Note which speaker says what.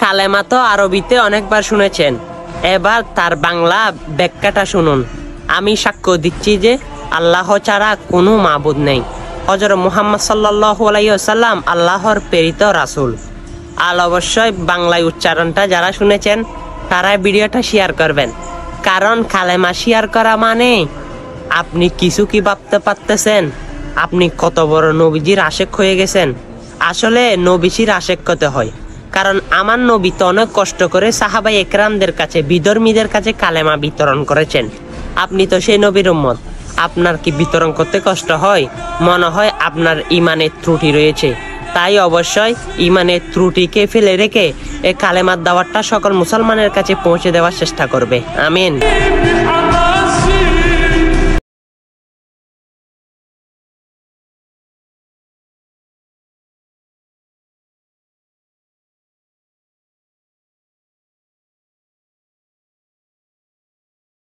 Speaker 1: কালেমা তো আরবিতে অনেকবার শুনেছেন, এবার তার বাংলা ব্যাখ্যাটা শুনুন। আমি সাক্ষ্য দিচ্ছি যে আল্লাহ ছাড়া কোনো মাবুদ নেই। হযরত মুহাম্মদ সাল্লাল্লাহু আলাইহি ওয়াসাল্লাম আল্লাহর প্রেরিত রাসূল। আর অবশ্যই বাংলায় উচ্চারণটা যারা শুনেছেন তারা ভিডিওটা শেয়ার করবেন, কারণ কালেমা শেয়ার করা মানে আপনি কিছু কি ভাবতে পারতেছেন আপনি কত বড় নবীজির আশেক হয়ে গেছেন। আসলে নবীজির আশেক হতে হয়, কারণ আমার নবী তো অনেক কষ্ট করে সাহাবায়ে একরামদের কাছে, বিধর্মীদের কাছে কালেমা বিতরণ করেছেন। আপনি তো সেই নবীর উম্মত, আপনার কি বিতরণ করতে কষ্ট হয়? মনে হয় আপনার ইমানের ত্রুটি রয়েছে। তাই অবশ্যই ইমানের ত্রুটিকে ফেলে রেখে এই কালেমার দাওয়াতটা সকল মুসলমানের কাছে পৌঁছে দেওয়ার চেষ্টা করবে। আমিন।